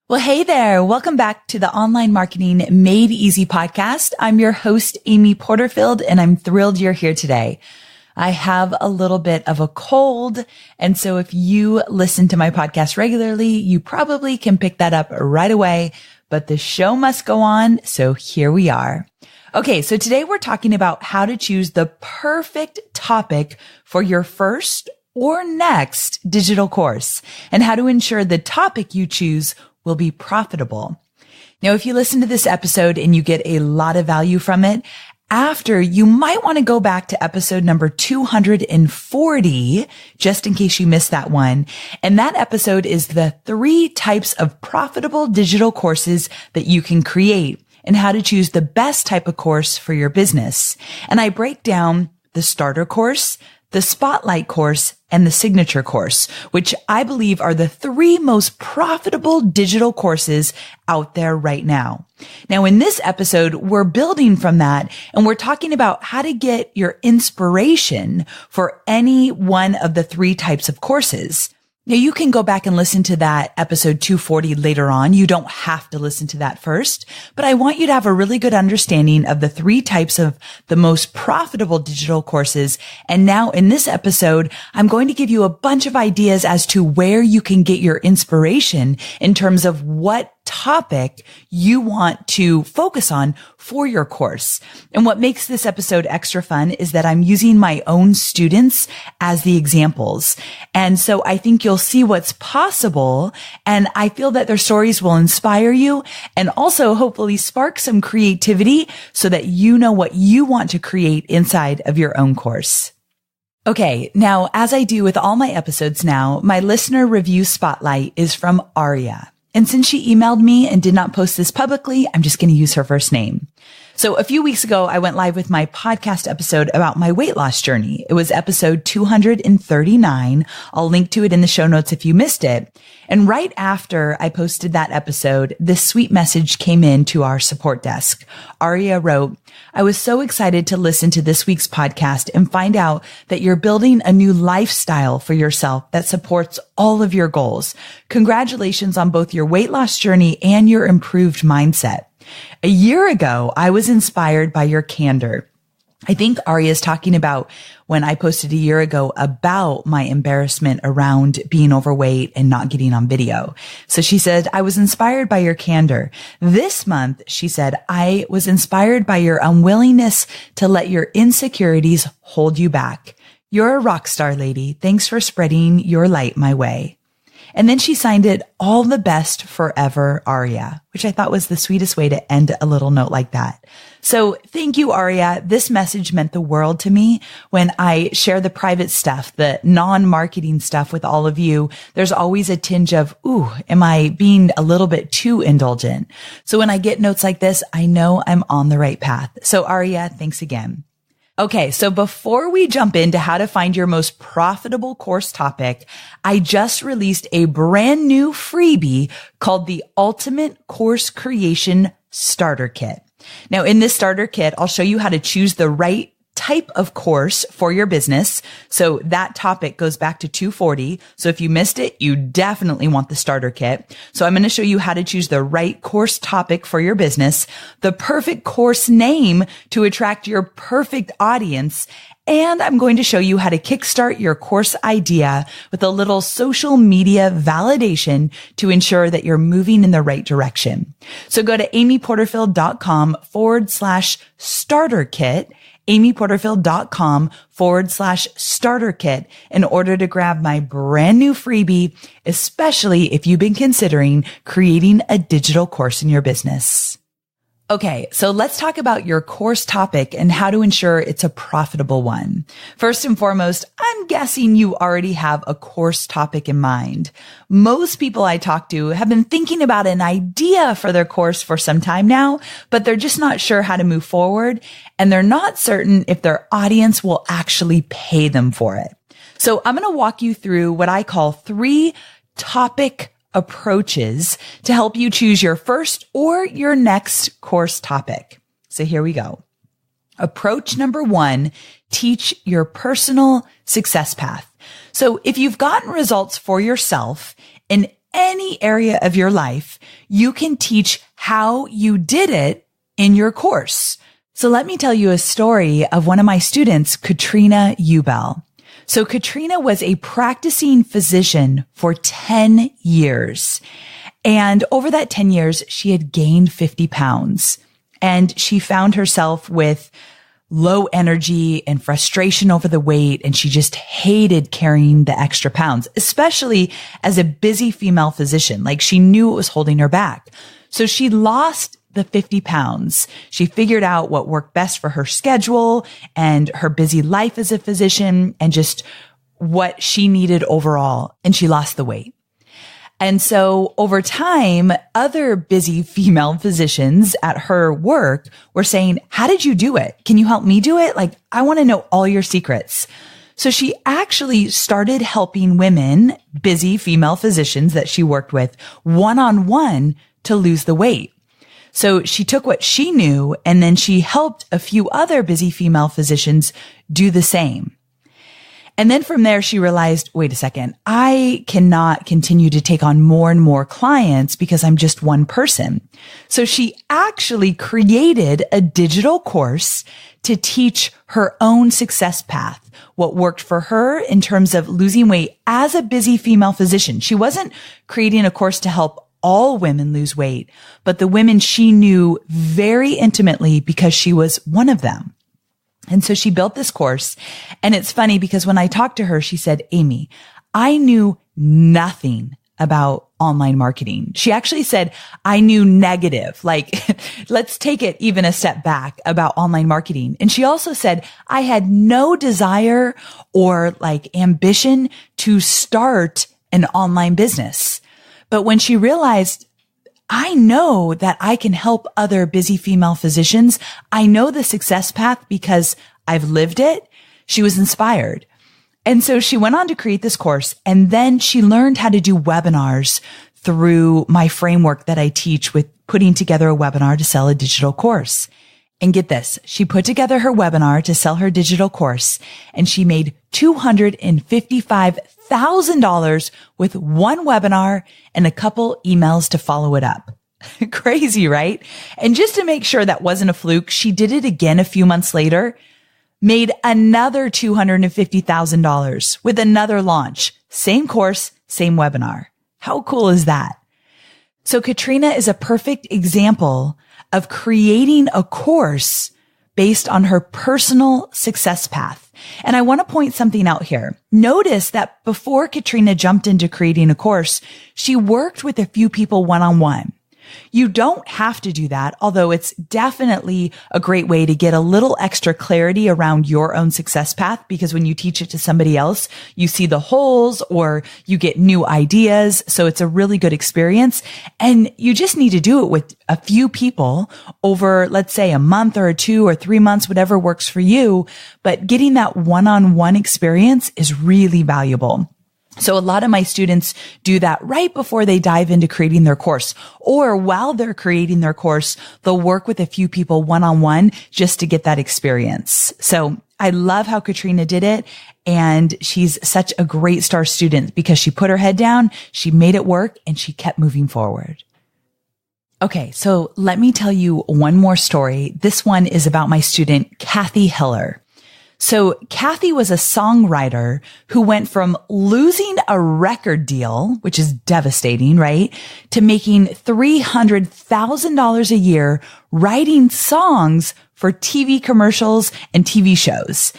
Well, hey there. Welcome back to the Online Marketing Made Easy podcast. I'm your host, Amy Porterfield, and I'm thrilled you're here today. I have a little bit of a cold, and so if you listen to my podcast regularly, you probably can pick that up right away, but the show must go on, so here we are. Okay, so today we're talking about how to choose the perfect topic for your first or next digital course and how to ensure the topic you choose will be profitable. Now, if you listen to this episode and you get a lot of value from it, after you might want to go back to episode number 240, just in case you missed that one. And that episode is the 3 types of profitable digital courses that you can create and how to choose the best type of course for your business. And I break down the starter course, the spotlight course, and the signature course, which I believe are the 3 most profitable digital courses out there right now. Now, in this episode, we're building from that and we're talking about how to get your inspiration for any one of the 3 types of courses. Now, you can go back and listen to that episode 240 later on. You don't have to listen to that first, but I want you to have a really good understanding of the 3 types of the most profitable digital courses. And now in this episode, I'm going to give you a bunch of ideas as to where you can get your inspiration in terms of what topic you want to focus on for your course. And what makes this episode extra fun is that I'm using my own students as the examples. And so I think you'll see what's possible. And I feel that their stories will inspire you and also hopefully spark some creativity so that you know what you want to create inside of your own course. Okay. Now, as I do with all my episodes now, my listener review spotlight is from Aria. And since she emailed me and did not post this publicly, I'm just going to use her first name. So a few weeks ago, I went live with my podcast episode about my weight loss journey. It was episode 239. I'll link to it in the show notes if you missed it. And right after I posted that episode, this sweet message came in to our support desk. Aria wrote, "I was so excited to listen to this week's podcast and find out that you're building a new lifestyle for yourself that supports all of your goals. Congratulations on both your weight loss journey and your improved mindset. A year ago, I was inspired by your candor." I think Aria is talking about when I posted a year ago about my embarrassment around being overweight and not getting on video. So she said, "I was inspired by your candor. This month," she said, "I was inspired by your unwillingness to let your insecurities hold you back. You're a rock star, lady. Thanks for spreading your light my way." And then she signed it, "All the best forever, Aria," which I thought was the sweetest way to end a little note like that. So thank you, Aria. This message meant the world to me. When I share the private stuff, the non-marketing stuff with all of you, there's always a tinge of, ooh, am I being a little bit too indulgent? So when I get notes like this, I know I'm on the right path. So Aria, thanks again. Okay, so before we jump into how to find your most profitable course topic, I just released a brand new freebie called the Ultimate Course Creation Starter Kit. Now, in this starter kit, I'll show you how to choose the right type of course for your business. So that topic goes back to 240. So if you missed it, you definitely want the starter kit. So I'm going to show you how to choose the right course topic for your business, the perfect course name to attract your perfect audience. And I'm going to show you how to kickstart your course idea with a little social media validation to ensure that you're moving in the right direction. So go to amyporterfield.com/starter kit. amyporterfield.com/starter kit in order to grab my brand new freebie, especially if you've been considering creating a digital course in your business. Okay, so let's talk about your course topic and how to ensure it's a profitable one. First and foremost, I'm guessing you already have a course topic in mind. Most people I talk to have been thinking about an idea for their course for some time now, but they're just not sure how to move forward, and they're not certain if their audience will actually pay them for it. So I'm going to walk you through what I call 3 topic approaches to help you choose your first or your next course topic. So here we go. Approach number 1, teach your personal success path. So if you've gotten results for yourself in any area of your life, you can teach how you did it in your course. So let me tell you a story of one of my students, Katrina Ubel. So Katrina was a practicing physician for 10 years. And over that 10 years, she had gained 50 pounds. And she found herself with low energy and frustration over the weight. And she just hated carrying the extra pounds, especially as a busy female physician. Like she knew it was holding her back. So she lost the 50 pounds. She figured out what worked best for her schedule and her busy life as a physician and just what she needed overall. And she lost the weight. And so over time, other busy female physicians at her work were saying, how did you do it? Can you help me do it? Like, I want to know all your secrets. So she actually started helping women, busy female physicians that she worked with, one-on-one to lose the weight. So she took what she knew and then she helped a few other busy female physicians do the same. And then from there, she realized, wait a second, I cannot continue to take on more and more clients because I'm just one person. So she actually created a digital course to teach her own success path, what worked for her in terms of losing weight as a busy female physician. She wasn't creating a course to help all women lose weight, but the women she knew very intimately because she was one of them. And so she built this course. And it's funny because when I talked to her, she said, Amy, I knew nothing about online marketing. She actually said, I knew negative, like let's take it even a step back about online marketing. And she also said, I had no desire or like ambition to start an online business. But when she realized, I know that I can help other busy female physicians, I know the success path because I've lived it, she was inspired. And so she went on to create this course, and then she learned how to do webinars through my framework that I teach with putting together a webinar to sell a digital course. And get this, she put together her webinar to sell her digital course, and she made $255,000 with one webinar and a couple emails to follow it up. Crazy, right? And just to make sure that wasn't a fluke, she did it again a few months later, made another $250,000 with another launch. Same course, same webinar. How cool is that? So Katrina is a perfect example of creating a course based on her personal success path. And I want to point something out here. Notice that before Katrina jumped into creating a course, she worked with a few people one-on-one. You don't have to do that, although it's definitely a great way to get a little extra clarity around your own success path, because when you teach it to somebody else, you see the holes or you get new ideas. So it's a really good experience. And you just need to do it with a few people over, let's say, a month or 2 or 3 months, whatever works for you. But getting that one-on-one experience is really valuable. So a lot of my students do that right before they dive into creating their course, or while they're creating their course, they'll work with a few people one-on-one just to get that experience. So I love how Katrina did it. And she's such a great star student because she put her head down, she made it work, and she kept moving forward. Okay, so let me tell you one more story. This one is about my student, Kathy Heller. So Kathy was a songwriter who went from losing a record deal, which is devastating, right, to making $300,000 a year writing songs for TV commercials and TV shows.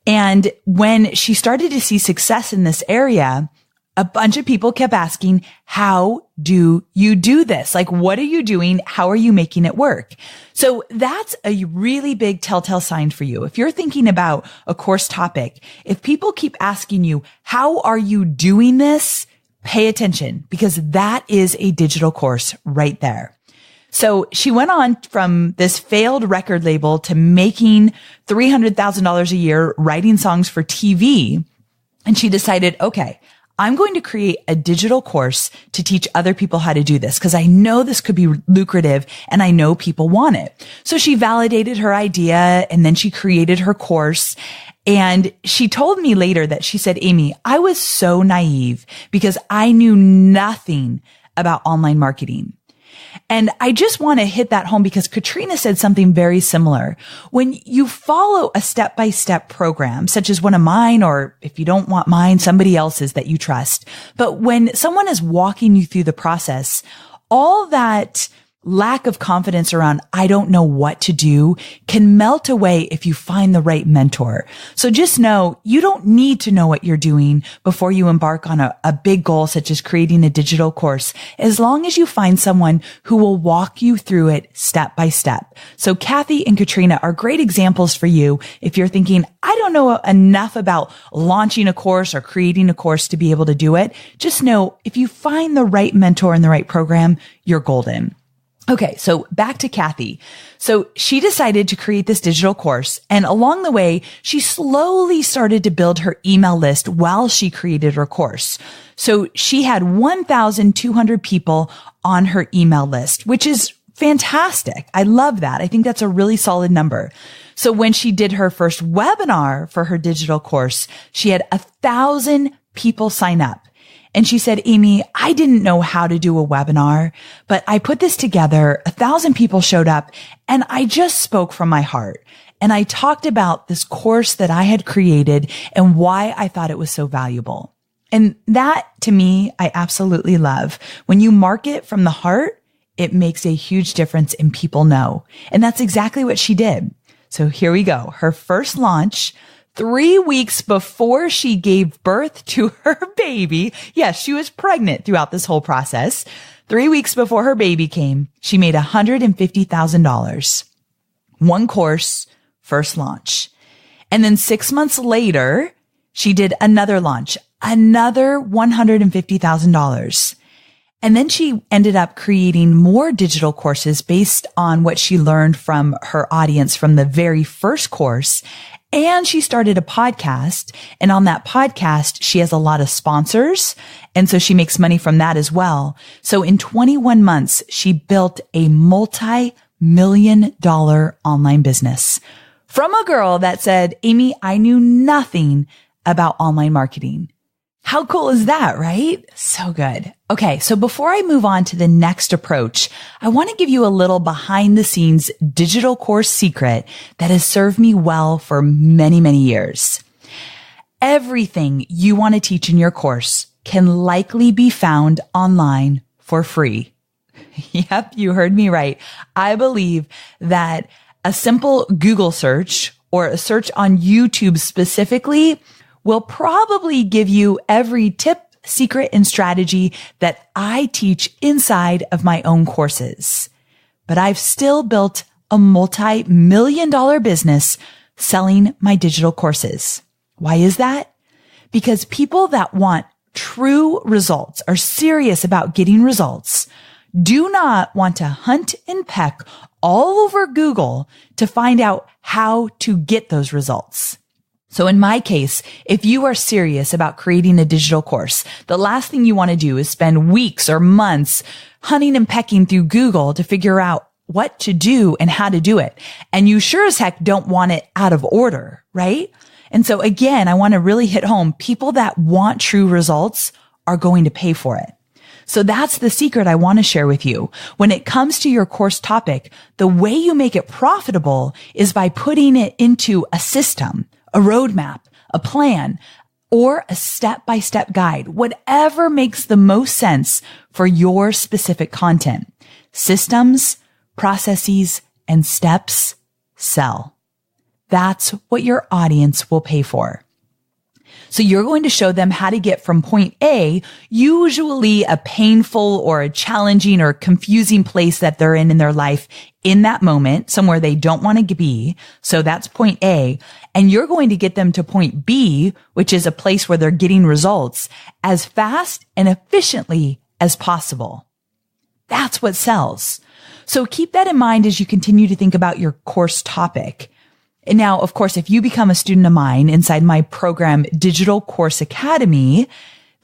And when she started to see success in this area, a bunch of people kept asking, how do you do this? Like, what are you doing? How are you making it work? So that's a really big telltale sign for you. If you're thinking about a course topic, if people keep asking you, how are you doing this? Pay attention, because that is a digital course right there. So she went on from this failed record label to making $300,000 a year writing songs for TV. And she decided, okay, I'm going to create a digital course to teach other people how to do this because I know this could be lucrative and I know people want it. So she validated her idea and then she created her course. And she told me later that she said, Amy, I was so naive because I knew nothing about online marketing. And I just want to hit that home because Katrina said something very similar. When you follow a step-by-step program, such as one of mine, or if you don't want mine, somebody else's that you trust. But when someone is walking you through the process, all that lack of confidence around, I don't know what to do, can melt away if you find the right mentor. So just know you don't need to know what you're doing before you embark on a big goal, such as creating a digital course, as long as you find someone who will walk you through it step by step. So Kathy and Katrina are great examples for you if you're thinking, I don't know enough about launching a course or creating a course to be able to do it. Just know if you find the right mentor in the right program, you're golden. Okay, so back to Kathy. So she decided to create this digital course, and along the way, she slowly started to build her email list while she created her course. So she had 1,200 people on her email list, which is fantastic. I love that. I think that's a really solid number. So when she did her first webinar for her digital course, she had 1,000 people sign up. And she said, Amy, I didn't know how to do a webinar, but I put this together. 1,000 people showed up and I just spoke from my heart. And I talked about this course that I had created and why I thought it was so valuable. And that to me, I absolutely love. When you market from the heart, it makes a huge difference and people know. And that's exactly what she did. So here we go. Her first launch, 3 weeks before she gave birth to her baby. Yes, she was pregnant throughout this whole process. 3 weeks before her baby came, she made $150,000. One course, first launch. And then 6 months later, she did another launch, another $150,000. And then she ended up creating more digital courses based on what she learned from her audience from the very first course. And she started a podcast. And on that podcast, she has a lot of sponsors. And so she makes money from that as well. So in 21 months, she built a multi-million-dollar online business from a girl that said, Amy, I knew nothing about online marketing. How cool is that, right? So good. Okay, so before I move on to the next approach, I want to give you a little behind the scenes digital course secret that has served me well for many, many years. Everything you want to teach in your course can likely be found online for free. Yep, you heard me right. I believe that a simple Google search or a search on YouTube specifically will probably give you every tip, secret, and strategy that I teach inside of my own courses. But I've still built a multi-million-dollar business selling my digital courses. Why is that? Because people that want true results, are serious about getting results, do not want to hunt and peck all over Google to find out how to get those results. So in my case, if you are serious about creating a digital course, the last thing you want to do is spend weeks or months hunting and pecking through Google to figure out what to do and how to do it. And you sure as heck don't want it out of order, right? And so again, I want to really hit home. People that want true results are going to pay for it. So that's the secret I want to share with you. When it comes to your course topic, the way you make it profitable is by putting it into a system, a roadmap, a plan, or a step-by-step guide, whatever makes the most sense for your specific content. Systems, processes, and steps sell. That's what your audience will pay for. So you're going to show them how to get from point A, usually a painful or a challenging or confusing place that they're in their life in that moment, somewhere they don't want to be. So that's point A. And you're going to get them to point B, which is a place where they're getting results as fast and efficiently as possible. That's what sells. So keep that in mind as you continue to think about your course topic. And now, of course, if you become a student of mine inside my program, Digital Course Academy,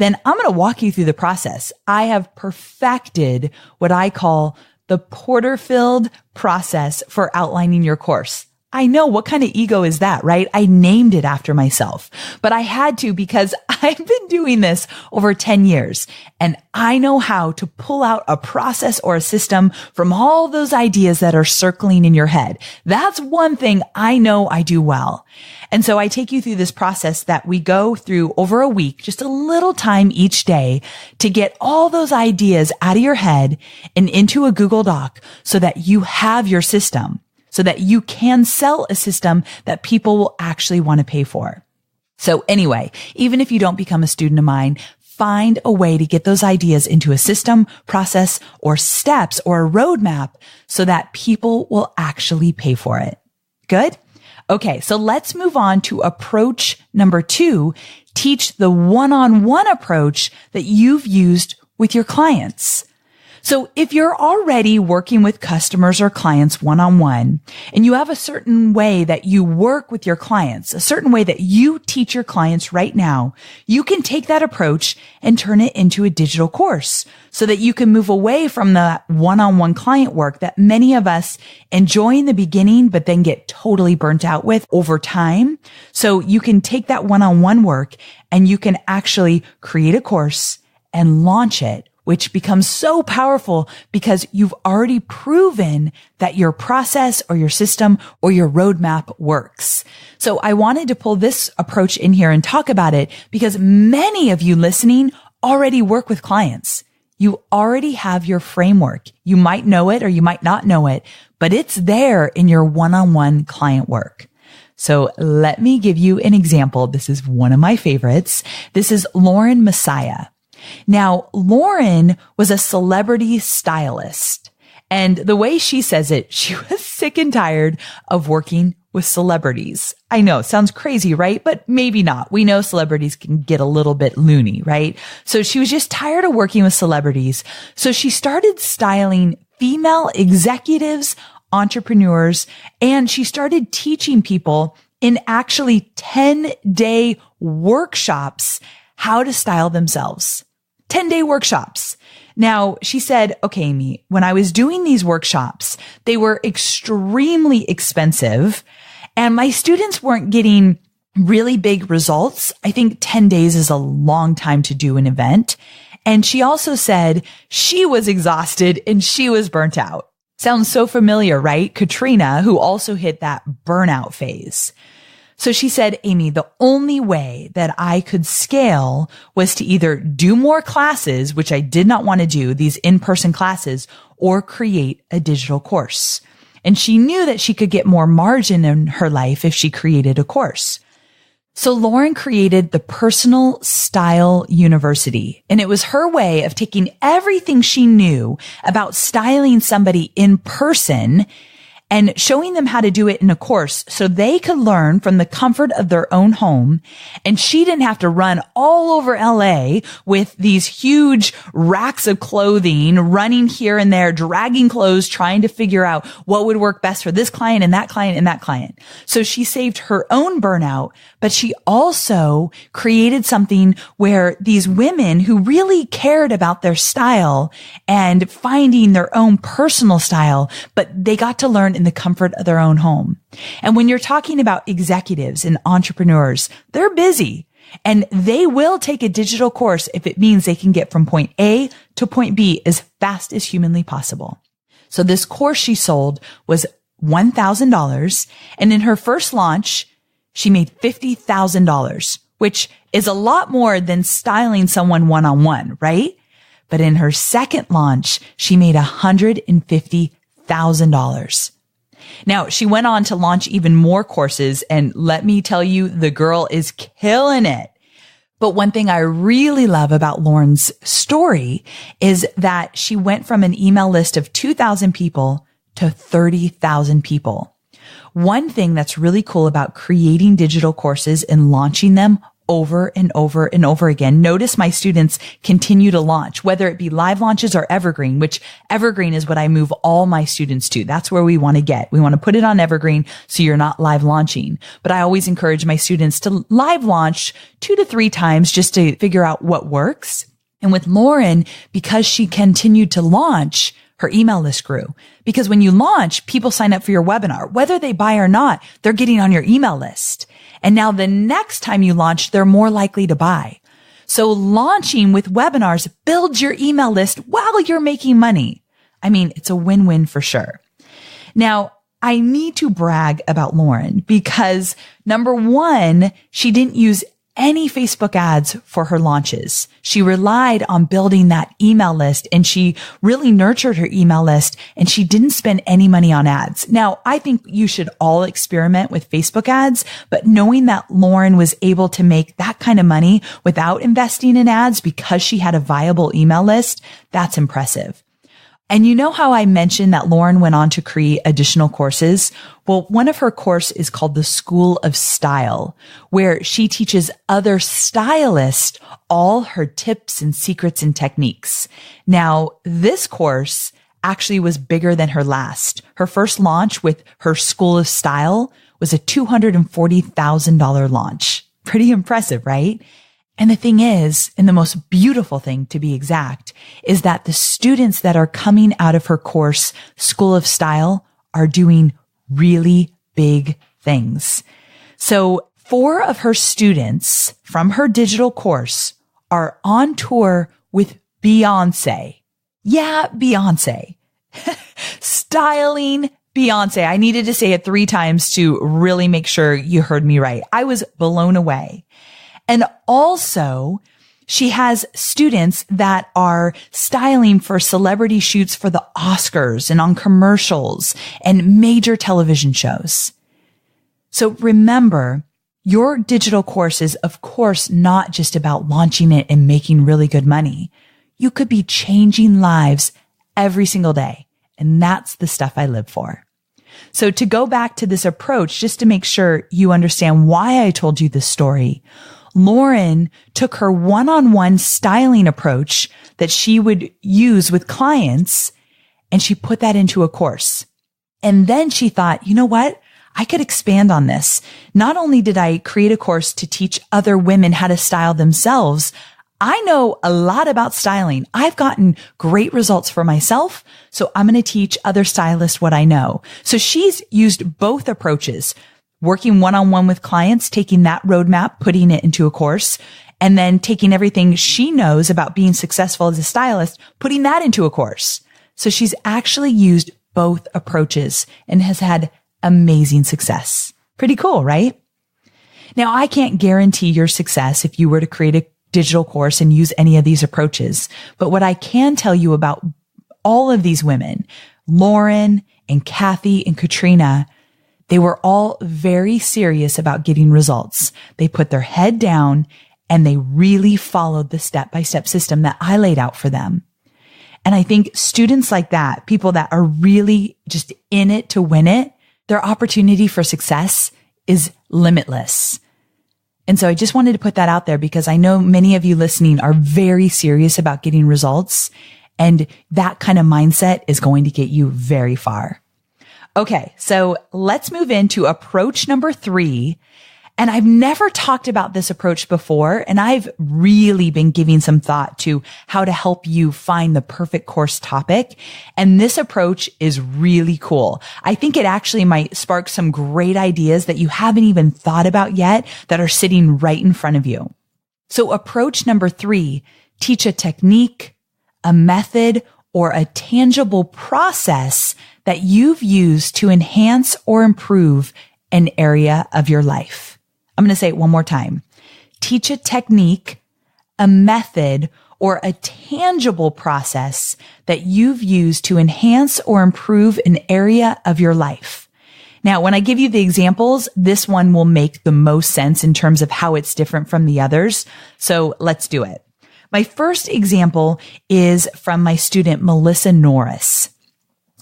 then I'm going to walk you through the process. I have perfected what I call the Porterfield process for outlining your course. I know, what kind of ego is that, right? I named it after myself, but I had to because I've been doing this over 10 years and I know how to pull out a process or a system from all those ideas that are circling in your head. That's one thing I know I do well. And so I take you through this process that we go through over a week, just a little time each day to get all those ideas out of your head and into a Google Doc so that you have your system, so that you can sell a system that people will actually want to pay for. So anyway, even if you don't become a student of mine, find a way to get those ideas into a system, process, or steps or a roadmap so that people will actually pay for it. Good? Okay, so let's move on to approach number 2. Teach the one-on-one approach that you've used with your clients. So if you're already working with customers or clients one-on-one and you have a certain way that you work with your clients, a certain way that you teach your clients right now, you can take that approach and turn it into a digital course so that you can move away from the one-on-one client work that many of us enjoy in the beginning, but then get totally burnt out with over time. So you can take that one-on-one work and you can actually create a course and launch it, which becomes so powerful because you've already proven that your process or your system or your roadmap works. So I wanted to pull this approach in here and talk about it because many of you listening already work with clients. You already have your framework. You might know it or you might not know it, but it's there in your one-on-one client work. So let me give you an example. This is one of my favorites. This is Lauren Messiah. Now, Lauren was a celebrity stylist, and the way she says it, she was sick and tired of working with celebrities. I know, sounds crazy, right? But maybe not. We know celebrities can get a little bit loony, right? So she was just tired of working with celebrities. So she started styling female executives, entrepreneurs, and she started teaching people in actually 10-day workshops how to style themselves. 10-day workshops. Now, she said, okay, Amy, when I was doing these workshops, they were extremely expensive and my students weren't getting really big results. I think 10 days is a long time to do an event. And she also said she was exhausted and she was burnt out. Sounds so familiar, right? Katrina, who also hit that burnout phase. So she said, Amy, the only way that I could scale was to either do more classes, which I did not want to do, these in-person classes, or create a digital course. And she knew that she could get more margin in her life if she created a course. So Lauren created the Personal Style University, and it was her way of taking everything she knew about styling somebody in person and showing them how to do it in a course so they could learn from the comfort of their own home. And she didn't have to run all over LA with these huge racks of clothing, running here and there, dragging clothes, trying to figure out what would work best for this client and that client and that client. So she saved her own burnout, but she also created something where these women who really cared about their style and finding their own personal style, but they got to learn in the comfort of their own home. And when you're talking about executives and entrepreneurs, they're busy and they will take a digital course if it means they can get from point A to point B as fast as humanly possible. So this course she sold was $1,000. And in her first launch, she made $50,000, which is a lot more than styling someone one-on-one, right? But in her second launch, she made $150,000. Now, she went on to launch even more courses, and let me tell you, the girl is killing it. But one thing I really love about Lauren's story is that she went from an email list of 2,000 people to 30,000 people. One thing that's really cool about creating digital courses and launching them over and over and over again. Notice my students continue to launch, whether it be live launches or Evergreen, which Evergreen is what I move all my students to. That's where we want to get. We want to put it on Evergreen so you're not live launching. But I always encourage my students to live launch 2 to 3 times just to figure out what works. And with Lauren, because she continued to launch, her email list grew. Because when you launch, people sign up for your webinar. Whether they buy or not, they're getting on your email list. And now the next time you launch, they're more likely to buy. So launching with webinars builds your email list while you're making money. I mean, it's a win-win for sure. Now, I need to brag about Lauren because number one, she didn't use any Facebook ads for her launches. She relied on building that email list and she really nurtured her email list and she didn't spend any money on ads. Now, I think you should all experiment with Facebook ads, but knowing that Lauren was able to make that kind of money without investing in ads because she had a viable email list, that's impressive. And you know how I mentioned that Lauren went on to create additional courses? Well, one of her courses is called the School of Style, where she teaches other stylists all her tips and secrets and techniques. Now, this course actually was bigger than her last. Her first launch with her School of Style was a $240,000 launch. Pretty impressive, right? And the thing is, and the most beautiful thing to be exact, is that the students that are coming out of her course, School of Style, are doing really big things. So 4 of her students from her digital course are on tour with Beyonce. Yeah, Beyonce. Styling Beyonce. I needed to say it 3 times to really make sure you heard me right. I was blown away. And also, she has students that are styling for celebrity shoots for the Oscars and on commercials and major television shows. So remember, your digital course is, of course, not just about launching it and making really good money. You could be changing lives every single day. And that's the stuff I live for. So to go back to this approach, just to make sure you understand why I told you this story, Lauren took her one-on-one styling approach that she would use with clients and she put that into a course. And then she thought, you know what? I could expand on this. Not only did I create a course to teach other women how to style themselves, I know a lot about styling. I've gotten great results for myself, so I'm going to teach other stylists what I know. So she's used both approaches. Working one-on-one with clients, taking that roadmap, putting it into a course, and then taking everything she knows about being successful as a stylist, putting that into a course. So she's actually used both approaches and has had amazing success. Pretty cool, right? Now, I can't guarantee your success if you were to create a digital course and use any of these approaches. But what I can tell you about all of these women, Lauren and Kathy and Katrina, they were all very serious about getting results. They put their head down and they really followed the step-by-step system that I laid out for them. And I think students like that, people that are really just in it to win it, their opportunity for success is limitless. And so I just wanted to put that out there because I know many of you listening are very serious about getting results, and that kind of mindset is going to get you very far. Okay, so let's move into approach number 3. And I've never talked about this approach before, and I've really been giving some thought to how to help you find the perfect course topic. And this approach is really cool. I think it actually might spark some great ideas that you haven't even thought about yet that are sitting right in front of you. So approach number 3, teach a technique, a method, or a tangible process that you've used to enhance or improve an area of your life. I'm going to say it one more time. Teach a technique, a method, or a tangible process that you've used to enhance or improve an area of your life. Now, when I give you the examples, this one will make the most sense in terms of how it's different from the others. So let's do it. My first example is from my student, Melissa Norris.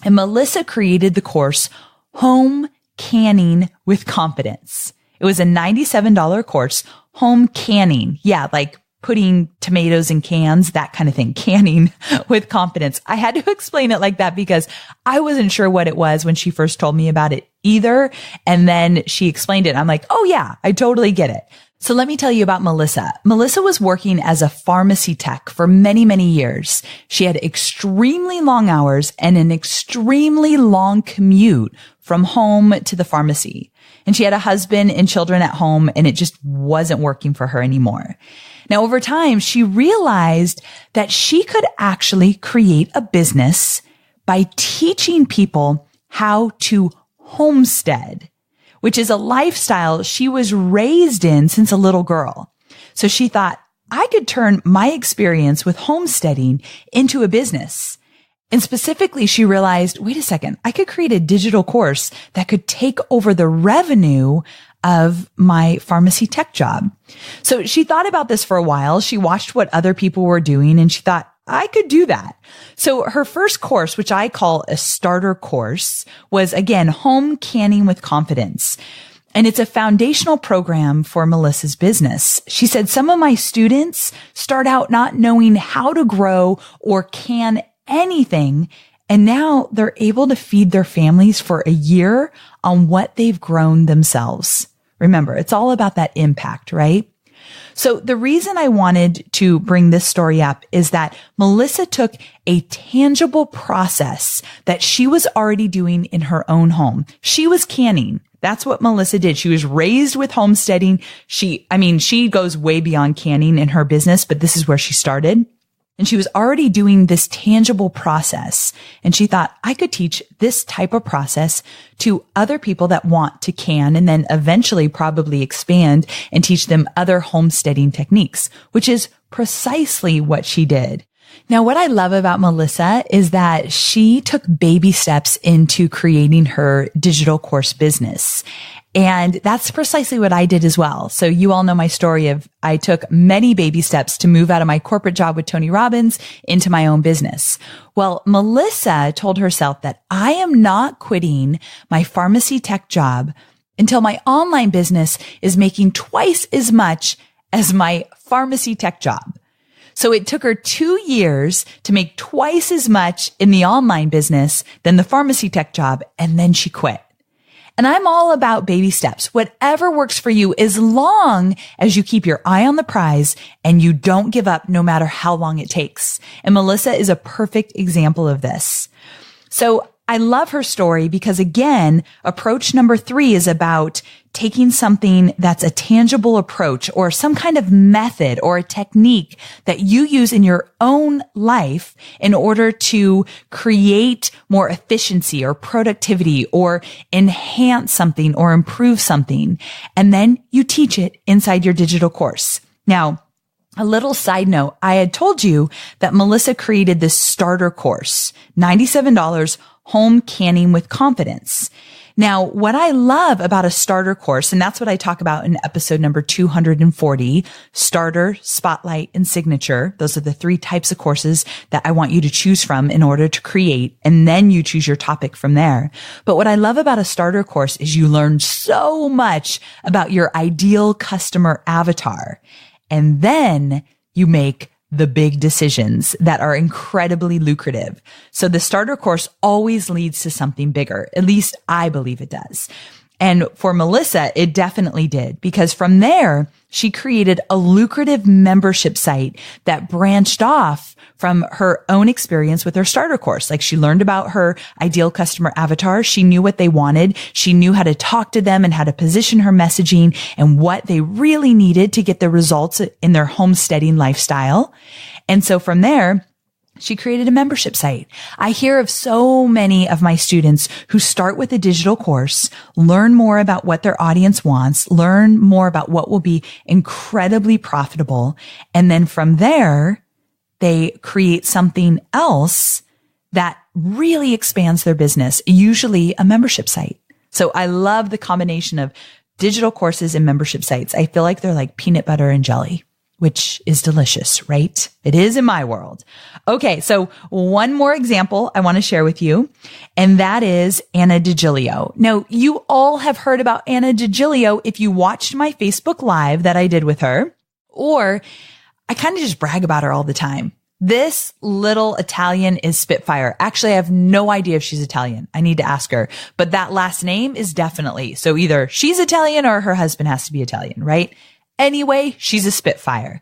And Melissa created the course Home Canning with Confidence. It was a $97 course, home canning. Yeah, like putting tomatoes in cans, that kind of thing, canning with confidence. I had to explain it like that because I wasn't sure what it was when she first told me about it either. And then she explained it. I'm like, oh yeah, I totally get it. So let me tell you about Melissa. Melissa was working as a pharmacy tech for many, many years. She had extremely long hours and an extremely long commute from home to the pharmacy. And she had a husband and children at home, and it just wasn't working for her anymore. Now, over time, she realized that she could actually create a business by teaching people how to homestead, which is a lifestyle she was raised in since a little girl. So she thought, I could turn my experience with homesteading into a business. And specifically, she realized, wait a second, I could create a digital course that could take over the revenue of my pharmacy tech job. So she thought about this for a while. She watched what other people were doing and she thought, I could do that. So her first course, which I call a starter course, was again, home canning with confidence. And it's a foundational program for Melissa's business. She said, some of my students start out not knowing how to grow or can anything. And now they're able to feed their families for a year on what they've grown themselves. Remember, it's all about that impact, right? So the reason I wanted to bring this story up is that Melissa took a tangible process that she was already doing in her own home. She was canning. That's what Melissa did. She was raised with homesteading. She goes way beyond canning in her business, but this is where she started. And she was already doing this tangible process. And she thought, I could teach this type of process to other people that want to can and then eventually probably expand and teach them other homesteading techniques, which is precisely what she did. Now, what I love about Melissa is that she took baby steps into creating her digital course business. And that's precisely what I did as well. So you all know my story of I took many baby steps to move out of my corporate job with Tony Robbins into my own business. Well, Melissa told herself that I am not quitting my pharmacy tech job until my online business is making twice as much as my pharmacy tech job. So it took her 2 years to make twice as much in the online business than the pharmacy tech job, and then she quit. And I'm all about baby steps, whatever works for you, as long as you keep your eye on the prize and you don't give up no matter how long it takes. And Melissa is a perfect example of this. So I love her story because, again, approach number 3 is about taking something that's a tangible approach or some kind of method or a technique that you use in your own life in order to create more efficiency or productivity or enhance something or improve something. And then you teach it inside your digital course. Now, a little side note, I had told you that Melissa created this starter course, $97, home canning with confidence. Now, what I love about a starter course, and that's what I talk about in episode number 240, starter, spotlight, and signature. Those are the 3 types of courses that I want you to choose from in order to create, and then you choose your topic from there. But what I love about a starter course is you learn so much about your ideal customer avatar. And then you make the big decisions that are incredibly lucrative. So the starter course always leads to something bigger. At least I believe it does. And for Melissa, it definitely did, because from there, she created a lucrative membership site that branched off from her own experience with her starter course. Like, she learned about her ideal customer avatar. She knew what they wanted. She knew how to talk to them and how to position her messaging and what they really needed to get the results in their homesteading lifestyle. And so from there, she created a membership site. I hear of so many of my students who start with a digital course, learn more about what their audience wants, learn more about what will be incredibly profitable. And then from there, they create something else that really expands their business, usually a membership site. So I love the combination of digital courses and membership sites. I feel like they're like peanut butter and jelly. which is delicious, right? It is in my world. Okay. So one more example I want to share with you, and that is Anna DiGilio. Now, you all have heard about Anna DiGilio if you watched my Facebook Live that I did with her, or I kind of just brag about her all the time. This little Italian is Spitfire. Actually, I have no idea if she's Italian. I need to ask her, but that last name is definitely. So either she's Italian or her husband has to be Italian, right? Anyway, she's a Spitfire.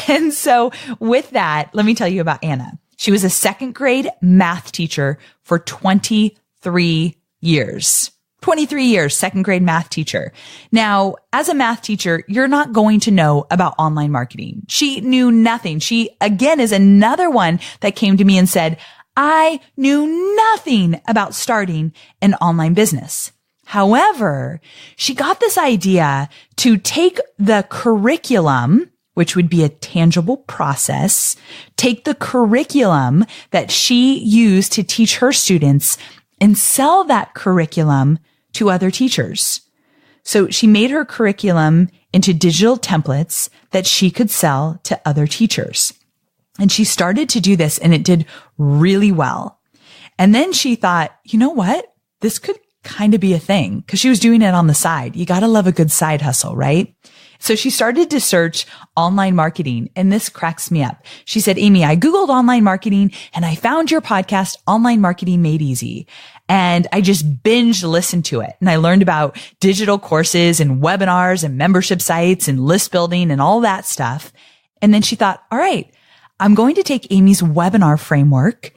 And so with that, let me tell you about Anna. She was a second grade math teacher for 23 years. 23 years, second grade math teacher. Now, as a math teacher, you're not going to know about online marketing. She knew nothing. She, again, is another one that came to me and said, I knew nothing about starting an online business. However, she got this idea to take the curriculum, which would be a tangible process, take the curriculum that she used to teach her students and sell that curriculum to other teachers. So she made her curriculum into digital templates that she could sell to other teachers. And she started to do this and it did really well. And then she thought, you know what? This could kind of be a thing because she was doing it on the side. You got to love a good side hustle, right? So she started to search online marketing, and this cracks me up. She said, Amy, I Googled online marketing and I found your podcast, Online Marketing Made Easy. And I just binge listened to it. And I learned about digital courses and webinars and membership sites and list building and all that stuff. And then she thought, all right, I'm going to take Amy's webinar framework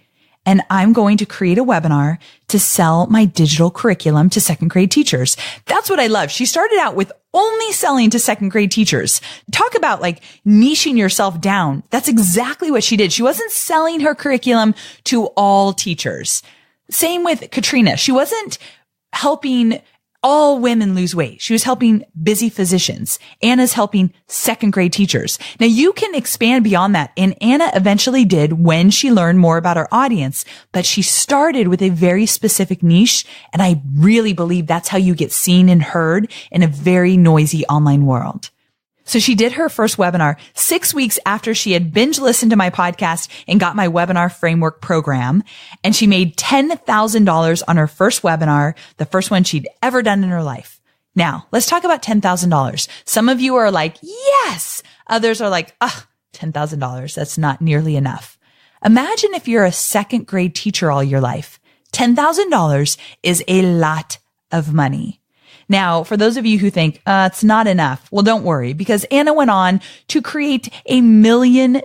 and I'm going to create a webinar to sell my digital curriculum to second grade teachers. That's what I love. She started out with only selling to second grade teachers. Talk about like niching yourself down. That's exactly what she did. She wasn't selling her curriculum to all teachers. Same with Katrina. She wasn't helping all women lose weight. She was helping busy physicians. Anna's helping second grade teachers. Now you can expand beyond that. And Anna eventually did when she learned more about her audience, but she started with a very specific niche. And I really believe that's how you get seen and heard in a very noisy online world. So she did her first webinar 6 weeks after she had binge listened to my podcast and got my webinar framework program. And she made $10,000 on her first webinar, the first one she'd ever done in her life. Now, let's talk about $10,000. Some of you are like, yes. Others are like, $10,000. That's not nearly enough. Imagine if you're a second grade teacher all your life. $10,000 is a lot of money. Now, for those of you who think, it's not enough, well, don't worry, because Anna went on to create $1 million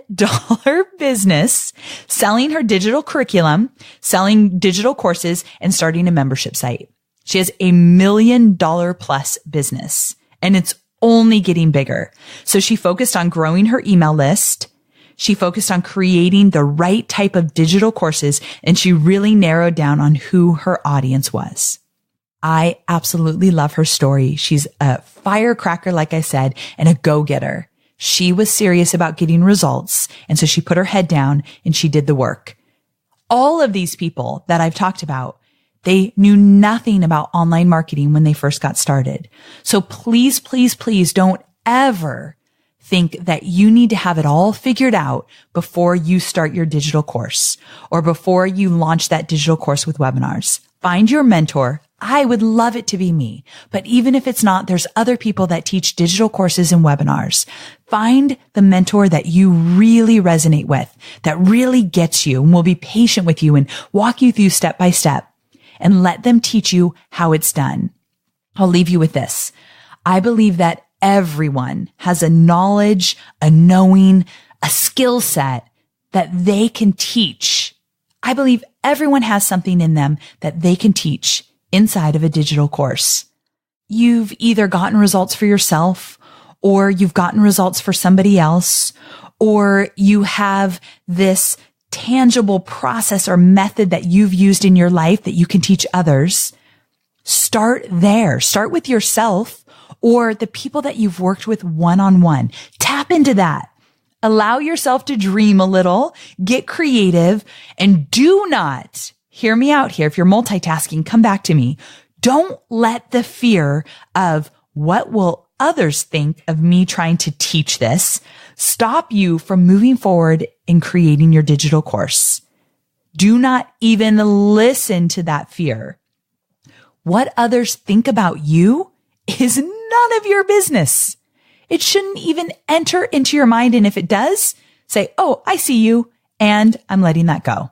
business selling her digital curriculum, selling digital courses, and starting a membership site. She has $1 million plus business, and it's only getting bigger. So she focused on growing her email list. She focused on creating the right type of digital courses, and she really narrowed down on who her audience was. I absolutely love her story. She's a firecracker, like I said, and a go-getter. She was serious about getting results. And so she put her head down and she did the work. All of these people that I've talked about, they knew nothing about online marketing when they first got started. So please, please, please don't ever think that you need to have it all figured out before you start your digital course or before you launch that digital course with webinars. Find your mentor. I would love it to be me. But even if it's not, there's other people that teach digital courses and webinars. Find the mentor that you really resonate with, that really gets you and will be patient with you and walk you through step by step, and let them teach you how it's done. I'll leave you with this. I believe that everyone has a knowledge, a knowing, a skill set that they can teach. I believe everyone has something in them that they can teach inside of a digital course. You've either gotten results for yourself, or you've gotten results for somebody else, or you have this tangible process or method that you've used in your life that you can teach others. Start there. Start with yourself or the people that you've worked with one-on-one. Tap into that. Allow yourself to dream a little, get creative, and do not, hear me out here. If you're multitasking, come back to me. Don't let the fear of what will others think of me trying to teach this stop you from moving forward in creating your digital course. Do not even listen to that fear. What others think about you is none of your business. It shouldn't even enter into your mind. And if it does, say, oh, I see you, and I'm letting that go.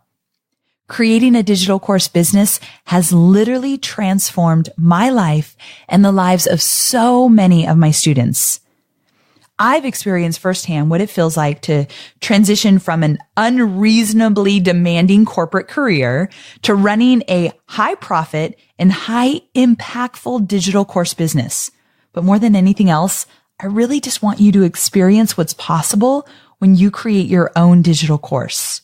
Creating a digital course business has literally transformed my life and the lives of so many of my students. I've experienced firsthand what it feels like to transition from an unreasonably demanding corporate career to running a high profit and high impactful digital course business. But more than anything else, I really just want you to experience what's possible when you create your own digital course.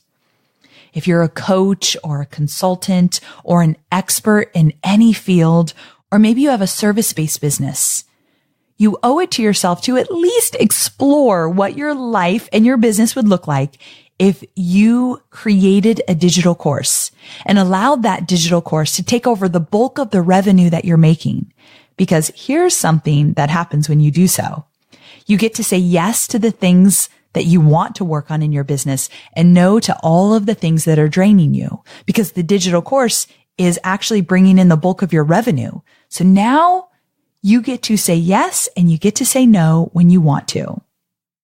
If you're a coach or a consultant or an expert in any field, or maybe you have a service-based business, you owe it to yourself to at least explore what your life and your business would look like if you created a digital course and allowed that digital course to take over the bulk of the revenue that you're making. Because here's something that happens when you do so. You get to say yes to the things that you want to work on in your business and no to all of the things that are draining you, because the digital course is actually bringing in the bulk of your revenue. So now you get to say yes and you get to say no when you want to.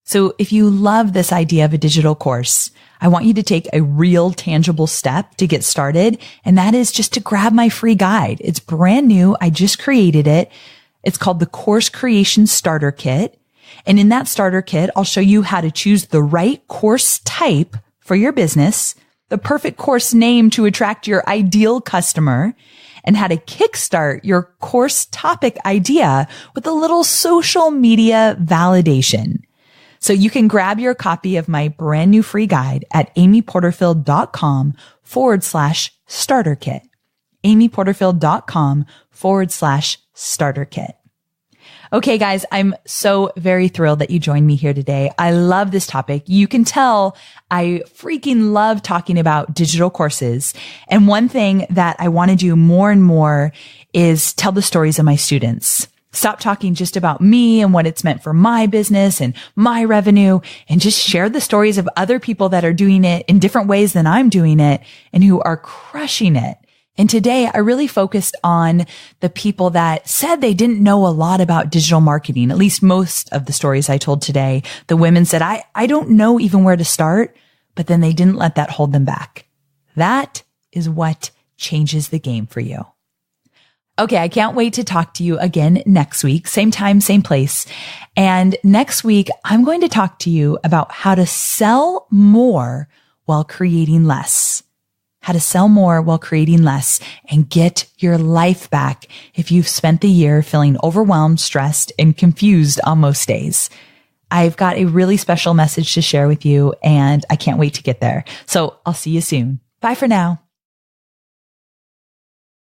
So if you love this idea of a digital course, I want you to take a real tangible step to get started. And that is just to grab my free guide. It's brand new. I just created it. It's called the Course Creation Starter Kit. And in that starter kit, I'll show you how to choose the right course type for your business, the perfect course name to attract your ideal customer, and how to kickstart your course topic idea with a little social media validation. So you can grab your copy of my brand new free guide at amyporterfield.com/starter kit. amyporterfield.com/starter kit. Okay, guys, I'm so very thrilled that you joined me here today. I love this topic. You can tell I freaking love talking about digital courses. And one thing that I want to do more and more is tell the stories of my students. Stop talking just about me and what it's meant for my business and my revenue, and just share the stories of other people that are doing it in different ways than I'm doing it and who are crushing it. And today I really focused on the people that said they didn't know a lot about digital marketing. At least most of the stories I told today, the women said, I don't know even where to start, but then they didn't let that hold them back. That is what changes the game for you. Okay, I can't wait to talk to you again next week, same time, same place. And next week, I'm going to talk to you about how to sell more while creating less. How to sell more while creating less and get your life back if you've spent the year feeling overwhelmed, stressed, and confused on most days. I've got a really special message to share with you, and I can't wait to get there. So I'll see you soon. Bye for now.